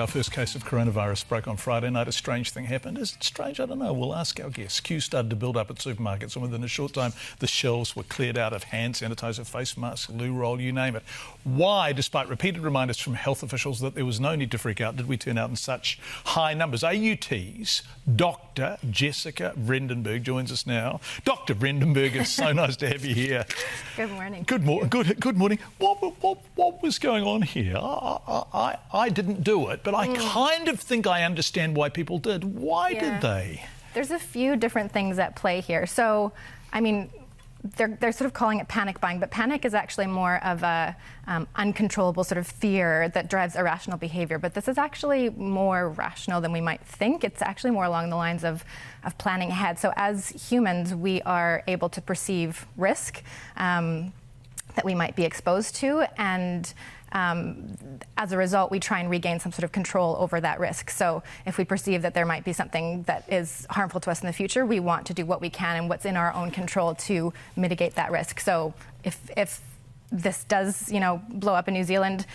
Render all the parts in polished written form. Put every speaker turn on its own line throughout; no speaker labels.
Our first case of coronavirus broke on Friday night. A strange thing happened. Is it strange? I don't know. We'll ask our guests. Queues started to build up at supermarkets, and within a short time, the shelves were cleared out of hand sanitizer, face masks, loo roll, you name it. Why, despite repeated reminders from health officials that there was no need to freak out, did we turn out in such high numbers? AUT's Dr. Jessica Vredenburg joins us now. Dr. Vredenburg, it's so nice to have you here.
Good morning.
Good morning. What was going on here? I didn't do it, but I kind of think I understand why people did. Why did they?
There's a few different things at play here. So, I mean, they're sort of calling it panic buying, but panic is actually more of a uncontrollable sort of fear that drives irrational behavior. But this is actually more rational than we might think. It's actually more along the lines of planning ahead. So as humans, we are able to perceive risk that we might be exposed to, and as a result, we try and regain some sort of control over that risk. So if we perceive that there might be something that is harmful to us in the future, we want to do what we can and what's in our own control to mitigate that risk. So if this does, blow up in New Zealand,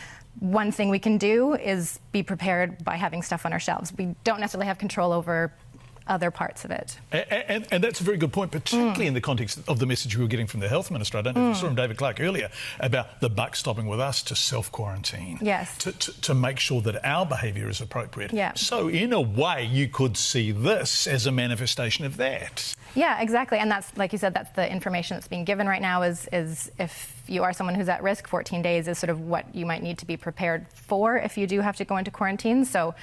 one thing we can do is be prepared by having stuff on our shelves. We don't necessarily have control over other parts of it.
And that's a very good point, particularly in the context of the message we were getting from the Health Minister. I don't know if you saw from David Clark earlier about the buck stopping with us to self-quarantine.
Yes.
To make sure that our behaviour is appropriate.
Yeah.
So in a way, you could see this as a manifestation of that.
Yeah, exactly. And that's, like you said, that's the information that's being given right now is if you are someone who's at risk, 14 days is sort of what you might need to be prepared for if you do have to go into quarantine. So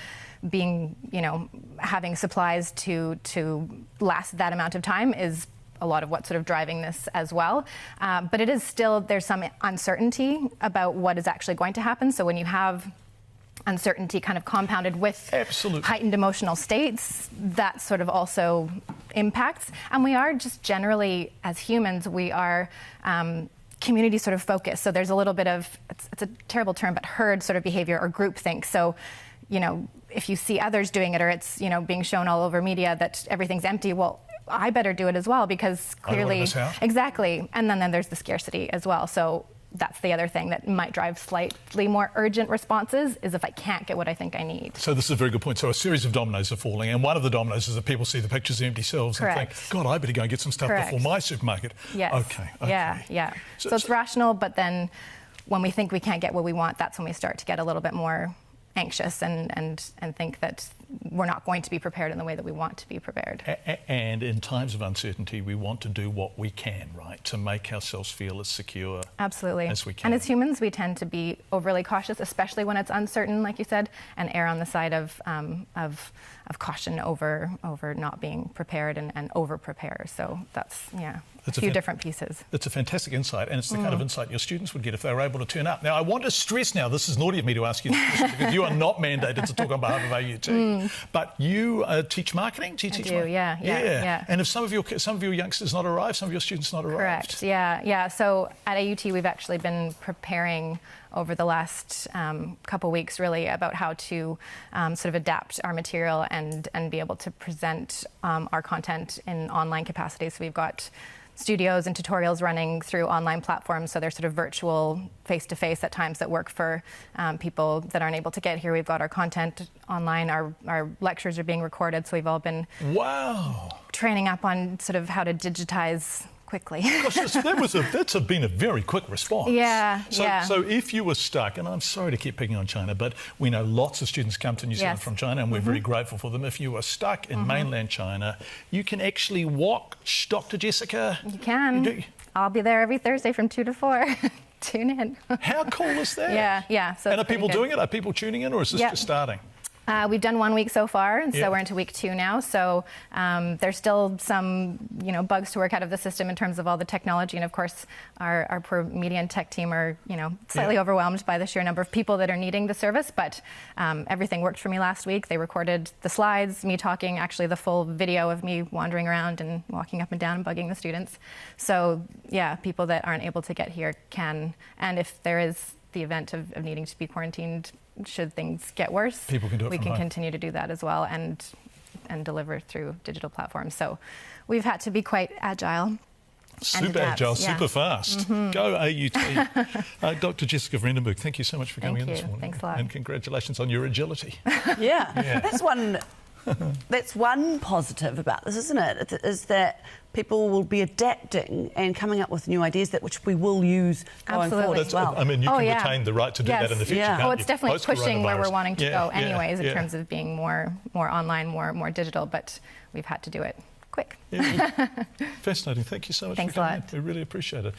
being, having supplies to last that amount of time is a lot of what's sort of driving this as well. But it is still, there's some uncertainty about what is actually going to happen. So when you have uncertainty kind of compounded with heightened emotional states, that sort of also impacts. And we are just generally, as humans, we are community sort of focused. So there's a little bit of, it's a terrible term, but herd sort of behavior or groupthink. So, if you see others doing it or it's, being shown all over media that everything's empty, well, I better do it as well because clearly...
I don't want to miss out.
Exactly. And then there's the scarcity as well. So that's the other thing that might drive slightly more urgent responses is if I can't get what I think I need.
So this is a very good point. So a series of dominoes are falling, and one of the dominoes is that people see the pictures of empty shelves and think, God, I better go and get some stuff before my supermarket.
Yes.
Okay.
Yeah. So it's rational, but then when we think we can't get what we want, that's when we start to get a little bit more anxious and think that we're not going to be prepared in the way that we want to be prepared.
And in times of uncertainty, we want to do what we can, right, to make ourselves feel as secure as we can.
And as humans, we tend to be overly cautious, especially when it's uncertain, like you said, and err on the side of caution over not being prepared and over-prepare. So that's, a few different pieces.
It's a fantastic insight, and it's the kind of insight your students would get if they were able to turn up. Now, I want to stress now, this is naughty of me to ask you this question because you are not mandated to talk on behalf of AUT, but you teach marketing? Do you teach marketing?
Yeah.
And if some of your youngsters not arrived, some of your students not arrived?
Correct, yeah. So at AUT, we've actually been preparing over the last couple weeks, really, about how to sort of adapt our material and be able to present our content in online capacity. So we've got studios and tutorials running through online platforms, so they're sort of virtual, face-to-face at times that work for people that aren't able to get here. We've got our content online, our lectures are being recorded, so we've all been training up on sort of how to digitize quickly.
Gosh, that's been a very quick response.
Yeah.
So if you were stuck, and I'm sorry to keep picking on China, but we know lots of students come to New Zealand from China, and we're very grateful for them. If you are stuck in mainland China, you can actually watch Dr. Jessica.
You can. I'll be there every Thursday from 2 to 4. Tune in.
How cool is that?
Yeah. So
and are people doing it? Are people tuning in, or is this just starting?
We've done 1 week so far, and so we're into week 2 now. So there's still some, bugs to work out of the system in terms of all the technology. And of course, our poor media and tech team are, slightly overwhelmed by the sheer number of people that are needing the service. But everything worked for me last week. They recorded the slides, me talking, actually the full video of me wandering around and walking up and down and bugging the students. So yeah, people that aren't able to get here can. And if there is the event of needing to be quarantined, should things get worse,
people can do it
we
from
can
home.
Continue to do that as well and deliver through digital platforms. So we've had to be quite agile
Super agile, super fast. Go AUT. Dr. Jessica Vrendenberg, thank you so much for coming in this morning.
Thanks a lot.
And congratulations on your agility.
Yeah. That's one positive about this, isn't it? Is that people will be adapting and coming up with new ideas which we will use going forward as well.
I mean, you can retain the right to do that in the future, can't you?
It's definitely pushing where we're wanting to go anyways in terms of being more online, more digital, but we've had to do it quick.
Fascinating. Thank you so much for coming in. We really appreciate it.